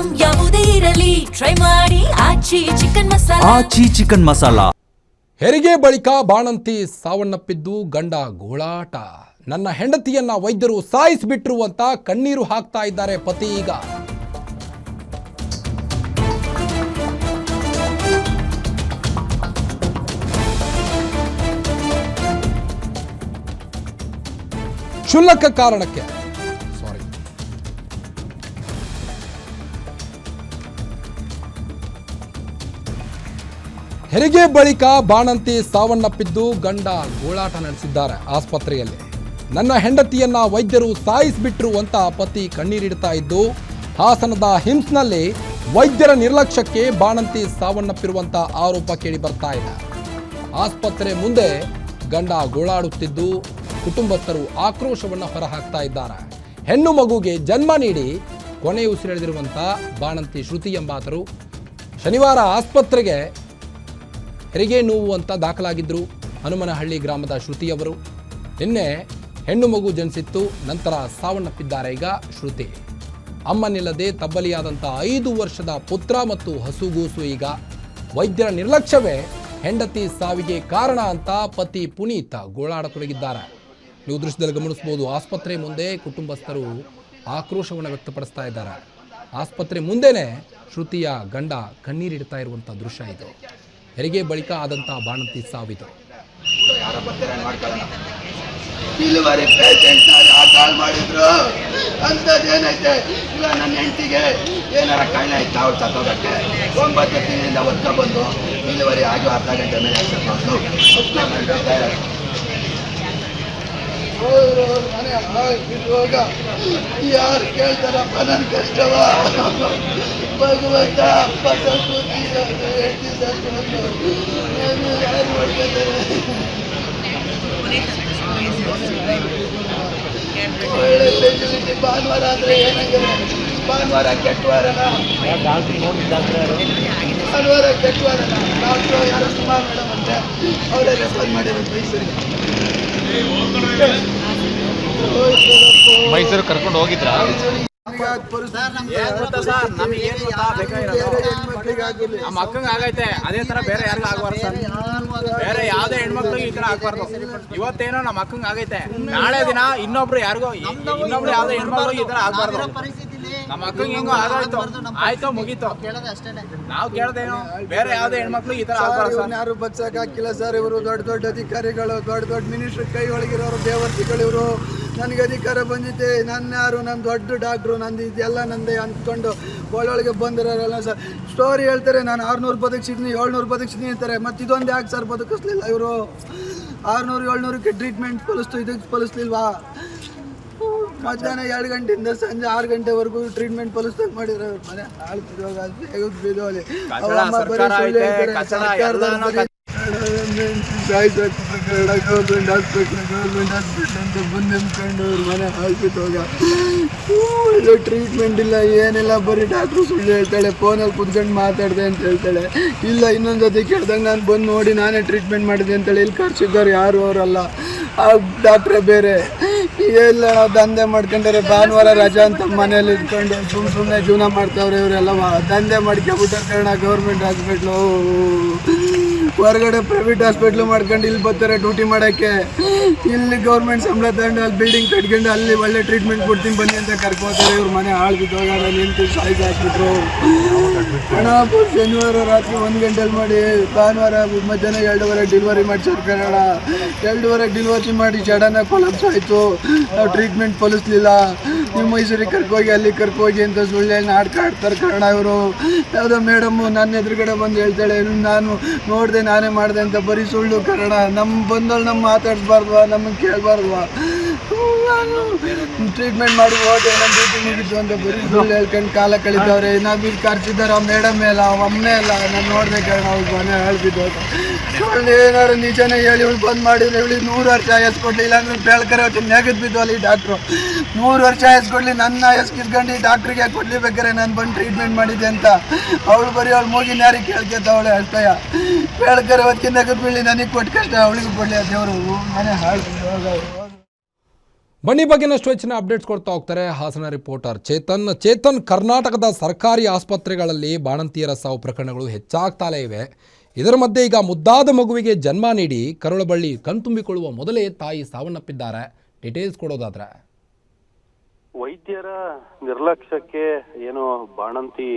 Item ಯಾವುದೇ ಇರಲಿ try ಮಾಡಿ ಆಚಿ ಚಿಕನ್ ಮಸಾಲಾ. ಹೆರಿಗೆ ಬಳಿಕ ಬಾಣಂತಿ ಸಾವನ್ನಪ್ಪಿದ್ದು ಗಂಡ ಗೋಳಾಟ. ನನ್ನ ಹೆಂಡತಿಯನ್ನ ವೈದ್ಯರು ಸಾಯಿಸಿಬಿಟ್ರು ಅಂತ ಕಣ್ಣೀರು ಹಾಕ್ತಾ ಇದ್ದಾರೆ ಪತಿ. ಈಗ ಕ್ಷುಲ್ಲಕ ಕಾರಣಕ್ಕೆ ಹೆರಿಗೆ ಬಳಿಕ ಬಾಣಂತಿ ಸಾವನ್ನಪ್ಪಿದ್ದು ಗಂಡ ಗೋಳಾಟ ನಡೆಸಿದ್ದಾರೆ ಆಸ್ಪತ್ರೆಯಲ್ಲಿ. ನನ್ನ ಹೆಂಡತಿಯನ್ನ ವೈದ್ಯರು ಸಾಯಿಸಿಬಿಟ್ರು ಅಂತ ಪತಿ ಕಣ್ಣೀರಿಡ್ತಾ ಇದ್ದು, ಹಾಸನದ ಹಿಮ್ಸ್ನಲ್ಲಿ ವೈದ್ಯರ ನಿರ್ಲಕ್ಷ್ಯಕ್ಕೆ ಬಾಣಂತಿ ಸಾವನ್ನಪ್ಪಿರುವಂತ ಆರೋಪ ಕೇಳಿ ಬರ್ತಾ ಇದೆ. ಆಸ್ಪತ್ರೆ ಮುಂದೆ ಗಂಡ ಗೋಳಾಡುತ್ತಿದ್ದು ಕುಟುಂಬಸ್ಥರು ಆಕ್ರೋಶವನ್ನು ಹೊರಹಾಕ್ತಾ ಇದ್ದಾರೆ. ಹೆಣ್ಣು ಮಗುಗೆ ಜನ್ಮ ನೀಡಿ ಕೊನೆ ಉಸಿರೆಳೆದಿರುವಂಥ ಬಾಣಂತಿ ಶ್ರುತಿ ಎಂಬಾತರು ಶನಿವಾರ ಆಸ್ಪತ್ರೆಗೆ ಹೆರಿಗೆ ನೋವು ಅಂತ ದಾಖಲಾಗಿದ್ದರು. ಹನುಮನಹಳ್ಳಿ ಗ್ರಾಮದ ಶ್ರುತಿಯವರು ನಿನ್ನೆ ಹೆಣ್ಣು ಮಗು ಜನಿಸಿತ್ತು, ನಂತರ ಸಾವನ್ನಪ್ಪಿದ್ದಾರೆ. ಈಗ ಶ್ರುತಿ ಅಮ್ಮನಿಲ್ಲದೆ ತಬ್ಬಲಿಯಾದಂಥ 5 ವರ್ಷದ ಪುತ್ರ ಮತ್ತು ಹಸುಗೂಸು. ಈಗ ವೈದ್ಯರ ನಿರ್ಲಕ್ಷ್ಯವೇ ಹೆಂಡತಿ ಸಾವಿಗೆ ಕಾರಣ ಅಂತ ಪತಿ ಪುನೀತ್ ಗೋಳಾಡತೊಡಗಿದ್ದಾರೆ. ನೀವು ದೃಶ್ಯದಲ್ಲಿ ಗಮನಿಸಬಹುದು. ಆಸ್ಪತ್ರೆ ಮುಂದೆ ಕುಟುಂಬಸ್ಥರು ಆಕ್ರೋಶವನ್ನು ವ್ಯಕ್ತಪಡಿಸ್ತಾ ಇದ್ದಾರೆ. ಆಸ್ಪತ್ರೆ ಮುಂದೆನೇ ಶ್ರುತಿಯ ಗಂಡ ಕಣ್ಣೀರಿಡ್ತಾ ಇರುವಂಥ ದೃಶ್ಯ ಇದು. ಹೆರಿಗೆ ಬಳಿಕ ಆದಂಥ ಬಾಣಂತಿ ಸಾವಿದು. ಡೆಲಿವರಿ ಪೇಷಂಟ್ ಕಾಲ್ ಮಾಡಿದ್ರು ಅಂಥದ್ದೇನೈತೆ ಇಲ್ಲ ನನ್ನ ಹೆಂಡತಿಗೆ ಏನಾರ ಕಾಯಿಲೆ ಆಯ್ತು ಅವ್ರು ಸತ್ತೋಗಕ್ಕೆ 9 ತಿಂಗಳಿಂದ ಹೊತ್ತ ಬಂದು ಡೆಲಿವರಿ ಆಗಿ ಅರ್ಧ ಗಂಟೆ ಮೇಲೆ ಮನೆ ಯಾರು ಕೇಳ್ತಾರಪ್ಪ ನನ್ನ ಕಷ್ಟವ ಭಗವಂತ ಅಪ್ಪ ಸತ್ತು ಹೆಂಡತಿ ಸತ್ತು ಯಾರು ಮಾಡ್ಕೊತಾರೆ. ಒಳ್ಳೆ ಫೆಸಿಲಿಟಿ ಭಾನುವಾರ ಅಂದರೆ ಏನಾಗಿದೆ, ಭಾನುವಾರ ಕೆಟ್ಟವಾರನ ಭಾನುವಾರ ಕೆಟ್ಟವಾರನ ಡಾಕ್ಟ್ರು ಯಾರೋ ಸುಮಾ ಮೇಡಮ್ ಅಂತ ಅವರೇ ರೆಫರ್ ಮಾಡಿರೋದು ಮೈಸೂರು ಕರ್ಕೊಂಡು ಹೋಗಿದ್ರಾ? ನಮ್ಮ ಅಕ್ಕಂಗೆ ಆಗೈತೆ ಅದೇ ತರ ಬೇರೆ ಯಾರಿಗೂ ಆಗಬಾರ್ದು ಸರ್. ಬೇರೆ ಯಾವ್ದೇ ಹೆಣ್ಮಕ್ಳಿಗೆ ಈ ತರ ಆಗ್ಬಾರ್ದು. ಇವತ್ತೇನೋ ನಮ್ಮ ಅಕ್ಕಂಗೆ ಆಗೈತೆ, ನಾಳೆ ದಿನ ಇನ್ನೊಬ್ರು ಯಾವ್ದೇ ಹೆಣ್ಮಕ್ಳಿಗೆ ಈ ತರ ಆಗ್ಬಾರ್ದು. ನಮ್ಮ ಅಕ್ಕಂಗೆ ಹೆಂಗೋ ಆಗಾಯ್ತು, ಆಯ್ತು ಮುಗೀತು. ನಾವು ಕೇಳ್ದೇನೋ ಬೇರೆ ಯಾವ್ದೇ ಹೆಣ್ಮಕ್ಳು ಈ ತರ ಆಗ್ಬಾರ್ದು. ಯಾರು ಬಚ್ಚಕ್ ಹಾಕಿಲ್ಲ ಸರ್. ಇವರು ದೊಡ್ಡ ದೊಡ್ಡ ಅಧಿಕಾರಿಗಳು, ದೊಡ್ಡ ಮಿನಿಸ್ಟರ್ ಕೈ ಒಳಗಿರೋರು, ದೇವರ್ತಿಗಳು ಇವರು. ನನಗೆ ಅಧಿಕಾರ ಬಂದಿದೆ, ನನ್ನ ಯಾರು ನನ್ನ ದೊಡ್ಡ ಡಾಕ್ಟ್ರು, ನಂದು ಇದೆಲ್ಲ ನಂದೇ ಅಂದ್ಕೊಂಡು ಒಳೊಳಗೆ ಬಂದಿರೋರೆಲ್ಲ ಸರ್ ಸ್ಟೋರಿ ಹೇಳ್ತಾರೆ. ನಾನು 600 ಬದುಕಿಸಿದ್ನಿ 700 ಬದುಕಿಸಿದ್ನಿ ಅಂತಾರೆ. ಮತ್ತು ಇದೊಂದು ಯಾಕೆ ಸರ್ ಬದುಕಿಸ್ಲಿಲ್ಲ ಇವರು? 600-700ಕ್ಕೆ ಟ್ರೀಟ್ಮೆಂಟ್ ಫಲಿಸ್ತು, ಇದಕ್ಕೆ ಫಲಿಸ್ಲಿಲ್ವಾ? ಮಧ್ಯಾಹ್ನ 2 ಗಂಟೆಯಿಂದ ಸಂಜೆ 6 ಗಂಟೆವರೆಗೂ ಟ್ರೀಟ್ಮೆಂಟ್ ಫಲಿಸ್ದಂಗೆ ಮಾಡಿರೋ ಮನೆ ಬಿದ್ದೋಲಿ. ಗೌರ್ಮೆಂಟ್ ಹಾಸ್ಪಿಟ್ಲ್ ಅಂತ ಬಂದು ನೆಮ್ಕೊಂಡು ಅವ್ರ ಮನೆ ಹಾಕಿದೋಗ ಒಳ್ಳೆ ಟ್ರೀಟ್ಮೆಂಟ್ ಇಲ್ಲ, ಏನಿಲ್ಲ. ಬರೀ ಡಾಕ್ಟ್ರು ಸುಳ್ಳು ಹೇಳ್ತಾಳೆ, ಫೋನಲ್ಲಿ ಕುತ್ಕೊಂಡು ಮಾತಾಡಿದೆ ಅಂತ ಹೇಳ್ತಾಳೆ. ಇಲ್ಲ ಇನ್ನೊಂದು ಜೊತೆ ಕೇಳ್ದಂಗೆ ನಾನು ಬಂದು ನೋಡಿ ನಾನೇ ಟ್ರೀಟ್ಮೆಂಟ್ ಮಾಡಿದೆ ಅಂತೇಳಿ. ಇಲ್ಲಿ ಕರ್ಸಿದ್ದವ್ರು ಯಾರು ಅವರಲ್ಲ, ಆ ಡಾಕ್ಟ್ರೇ ಬೇರೆ. ಎಲ್ಲ ದಂಧೆ ಮಾಡ್ಕೊಂಡಾರೆ, ಭಾನುವಾರ ರಜಾ ಅಂತ ಮನೇಲಿ ಇದ್ಕೊಂಡು ಸುಮ್ಮನೆ ಜೀವನ ಮಾಡ್ತಾವ್ರೆ ಇವರೆಲ್ಲ. ದಂಧೆ ಮಾಡ್ಕೊಬಿಟ್ಟಾರೆ ಕನ್ನಡ ಗೌರ್ಮೆಂಟ್ ಹಾಸ್ಪಿಟ್ಲು. ಹೊರಗಡೆ ಪ್ರೈವೇಟ್ ಹಾಸ್ಪಿಟ್ಲು ಮಾಡ್ಕೊಂಡು ಇಲ್ಲಿ ಬರ್ತಾರೆ ಡ್ಯೂಟಿ ಮಾಡೋಕ್ಕೆ. ಇಲ್ಲಿ ಗೌರ್ಮೆಂಟ್ ಸಂಬಳ ತಗೊಂಡು ಅಲ್ಲಿ ಬಿಲ್ಡಿಂಗ್ ಕಟ್ಕೊಂಡು ಅಲ್ಲಿ ಒಳ್ಳೆ ಟ್ರೀಟ್ಮೆಂಟ್ ಕೊಡ್ತೀನಿ ಬನ್ನಿ ಅಂತ ಕರ್ಕೋತಾರೆ. ಇವ್ರ ಮನೆ ಹಾಳ್ಬಿದ್ದೋಗ ನಿಂತು ಸಾಯ್ದು ಹಾಕ್ಬಿಟ್ರು. ಹಣ ಶನಿವಾರ ರಾತ್ರಿ 1 ಗಂಟೆಲಿ ಮಾಡಿ ಭಾನುವಾರ ಮಧ್ಯಾಹ್ನ 2:30 ಡೆಲಿವರಿ ಮಾಡಿಸೋರು ಕನ್ನಡ. 2:30 ಡೆಲಿವರಿ ಮಾಡಿ ಸಡನ್ನಾಗಿ ಕೊಲಾಪ್ಸ್ ಆಯಿತು. ನಾವು ಟ್ರೀಟ್ಮೆಂಟ್ ಫಲಿಸ್ಲಿಲ್ಲ, ನೀವು ಮೈಸೂರಿಗೆ ಕರ್ಕೋಗಿ ಅಲ್ಲಿ ಕರ್ಕೋಗಿ ಅಂತ ಸುಳ್ಳು ನಾಟಕ ಆಡ್ತಾರೆ ಕನ್ನಡ ಇವರು. ಯಾವುದೋ ಮೇಡಮ್ಮು ನನ್ನ ಎದುರುಗಡೆ ಬಂದು ಹೇಳ್ತಾಳೆ ನಾನು ನೋಡಿದೆ ನಾನೇ ಮಾಡಿದೆ ಅಂತ. ಬರೀ ಸುಳ್ಳು ಕನ್ನಡ. ನಮ್ಮ ಬಂದವಳು ನಮ್ಮ ಮಾತಾಡಿಸ್ಬಾರ್ದುವಾ, ನಮಗೆ ಕೇಳಬಾರ್ದುವಾ? ನಾನು ಟ್ರೀಟ್ಮೆಂಟ್ ಮಾಡಿ ಹೋದೆ, ನನ್ನ ಡ್ಯೂಟಿ ಮುಗಿತು ಅಂತ ಬರೀ ಸುಳ್ಳು ಹೇಳ್ಕೊಂಡು ಕಾಲ ಕಳೀತಾವ್ರೆ. ನಾವು ಇಲ್ಲಿ ಕರ್ಸಿದ್ದಾರೆ ಆ ಮೇಡಮ್ ಎಲ್ಲ ಅಮ್ಮನೇ ಎಲ್ಲ. ನಾನು ನೋಡಿದೆ ಕನ್ನಡ ಅವ್ಳು ಮನೆ ಹೇಳ್ಬಿದ್ದು ಅವಳು ಏನಾದ್ರು ನಿಜನೇ ಹೇಳಿ ಇವಳು ಬಂದ್ ಮಾಡಿದ್ರೆ ಇವಳಿಗೆ 100 ವರ್ಷ ಆಯಸ್ಸು ಕೊಡಲಿ, ಇಲ್ಲಾಂದ್ರೆ ಬೆಳ್ಕರೆ ಹೊತ್ತು ನೆಗದ್ ಬಿದ್ದು ಅಲ್ಲಿ ಡಾಕ್ಟ್ರು 100 ವರ್ಷ ಆಯಸ್ಸು ಕೊಡಲಿ. ನನ್ನ ಆಯಸ್ಸು ಕಿಸ್ಕೊಂಡು ಈ ಡಾಕ್ಟ್ರಿಗೆ ಕೊಡ್ಲಿ ಬೇಕಾರೆ ನಾನು ಬಂದು ಟ್ರೀಟ್ಮೆಂಟ್ ಮಾಡಿದ್ದೆ ಅಂತ. ಅವಳು ಬರೀ ಅವಳು ಮೂಗಿನ ಯಾರಿಗೆ ಕೇಳ್ಕೊತಾವಳೆ ಅಷ್ಟಯ. ಬೆಳ್ಕರೆ ಹೊತ್ತಿಗೆ ನೆಗದ್ ಬೀಳಿ ನನಗೆ ಕೊಟ್ಟು ಕಷ್ಟ ಅವಳಿಗೂ ಕೊಡಲಿ ದೇವರು ಮನೆ ಹಾಳು. ಬನ್ನಿ ಬಗ್ಗೆನಷ್ಟು ಹೆಚ್ಚಿನ ಅಪ್ಡೇಟ್ಸ್ ಕೊಡ್ತಾ ಹೋಗ್ತಾರೆ ಹಾಸನ ರಿಪೋರ್ಟರ್ ಚೇತನ್ ಕರ್ನಾಟಕದ ಸರ್ಕಾರಿ ಆಸ್ಪತ್ರೆಗಳಲ್ಲಿ ಬಾಣಂತಿಯರ ಸಾವು ಪ್ರಕರಣಗಳು ಹೆಚ್ಚಾಗ್ತಾಲೇ ಇವೆ. ಇದರ ಮಧ್ಯೆ ಈಗ ಮುದ್ದಾದ ಮಗುವಿಗೆ ಜನ್ಮ ನೀಡಿ ಕರುಳಬಳ್ಳಿ ಕಣ್ತುಂಬಿಕೊಳ್ಳುವ ಮೊದಲೇ ತಾಯಿ ಸಾವನ್ನಪ್ಪಿದ್ದಾರೆ. ಡೀಟೇಲ್ಸ್ ಕೊಡೋದಾದ್ರೆ ವೈದ್ಯರ ನಿರ್ಲಕ್ಷ್ಯಕ್ಕೆ ಏನು ಬಾಣಂತಿ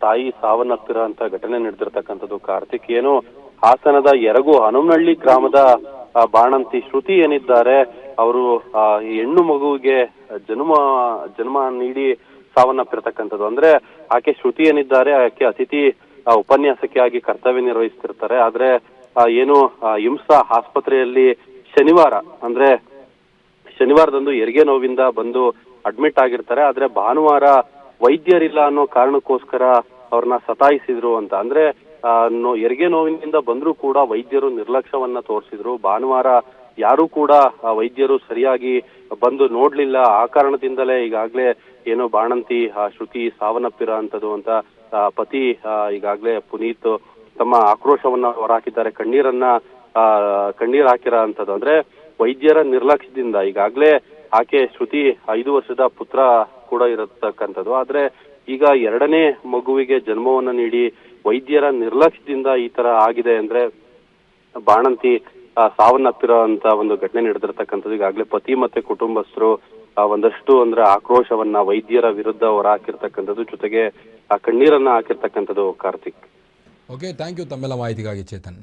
ತಾಯಿ ಸಾವನ್ನಪ್ಪಿರೋ ಅಂತ ಘಟನೆ ನಡೆದಿರ್ತಕ್ಕಂಥದ್ದು. ಕಾರ್ತಿಕ್ ಏನು ಹಾಸನದ ಯರಗು ಹನುಮನಹಳ್ಳಿ ಗ್ರಾಮದ ಬಾಣಂತಿ ಶ್ರುತಿ ಏನಿದ್ದಾರೆ ಅವರು ಹೆಣ್ಣು ಮಗುವಿಗೆ ಜನ್ಮ ನೀಡಿ ಸಾವನ್ನಪ್ಪಿರ್ತಕ್ಕಂಥದ್ದು. ಅಂದ್ರೆ ಆಕೆ ಶ್ರುತಿ ಏನಿದ್ದಾರೆ ಆಕೆ ಅತಿಥಿ ಉಪನ್ಯಾಸಕಿ ಆಗಿ ಕರ್ತವ್ಯ ನಿರ್ವಹಿಸ್ತಿರ್ತಾರೆ. ಆದ್ರೆ ಏನು ಇಮ್ಸಾ ಆಸ್ಪತ್ರೆಯಲ್ಲಿ ಶನಿವಾರದಂದು ಹೆರಿಗೆ ನೋವಿಂದ ಬಂದು ಅಡ್ಮಿಟ್ ಆಗಿರ್ತಾರೆ. ಆದ್ರೆ ಭಾನುವಾರ ವೈದ್ಯರಿಲ್ಲ ಅನ್ನೋ ಕಾರಣಕ್ಕೋಸ್ಕರ ಅವ್ರನ್ನ ಸತಾಯಿಸಿದ್ರು ಅಂತ. ಅಂದ್ರೆ ಹೆರಿಗೆ ನೋವಿನಿಂದ ಬಂದ್ರೂ ಕೂಡ ವೈದ್ಯರು ನಿರ್ಲಕ್ಷ್ಯವನ್ನ ತೋರಿಸಿದ್ರು. ಭಾನುವಾರ ಯಾರು ಕೂಡ ವೈದ್ಯರು ಸರಿಯಾಗಿ ಬಂದು ನೋಡ್ಲಿಲ್ಲ. ಆ ಕಾರಣದಿಂದಲೇ ಈಗಾಗ್ಲೇ ಏನು ಬಾಣಂತಿ ಶ್ರುತಿ ಸಾವನ್ನಪ್ಪಿರೋ ಅಂತದ್ದು ಅಂತ ಪತಿ ಈಗಾಗ್ಲೇ ಪುನೀತ್ ತಮ್ಮ ಆಕ್ರೋಶವನ್ನ ಹೊರಹಾಕಿದ್ದಾರೆ. ಕಣ್ಣೀರ್ ಹಾಕಿರೋ ಅಂತದ್ದು. ಅಂದ್ರೆ ವೈದ್ಯರ ನಿರ್ಲಕ್ಷ್ಯದಿಂದ ಈಗಾಗ್ಲೇ ಆಕೆ ಶ್ರುತಿ 5 ವರ್ಷದ ಪುತ್ರ ಕೂಡ ಇರತಕ್ಕಂಥದ್ದು. ಆದ್ರೆ ಈಗ 2ನೇ ಮಗುವಿಗೆ ಜನ್ಮವನ್ನ ನೀಡಿ ವೈದ್ಯರ ನಿರ್ಲಕ್ಷ್ಯದಿಂದ ಈ ತರ ಆಗಿದೆ ಅಂದ್ರೆ ಬಾಣಂತಿ ಸಾವನ್ನಪ್ಪಿರೋ ಅಂತ ಒಂದು ಘಟನೆ ನಡೆದಿರ್ತಕ್ಕಂಥದ್ದು. ಈಗಾಗಲೇ ಪತಿ ಮತ್ತೆ ಕುಟುಂಬಸ್ಥರು ಒಂದಷ್ಟು ಅಂದ್ರೆ ಆಕ್ರೋಶವನ್ನ ವೈದ್ಯರ ವಿರುದ್ಧ ಹೊರಹಾಕಿರ್ತಕ್ಕಂಥದ್ದು, ಜೊತೆಗೆ ಕಣ್ಣೀರನ್ನ ಹಾಕಿರ್ತಕ್ಕಂಥದ್ದು. ಕಾರ್ತಿಕ್, ಓಕೆ, ಥ್ಯಾಂಕ್ ಯು ತಮ್ಮೆಲ್ಲ ಮಾಹಿತಿಗಾಗಿ ಚೇತನ್.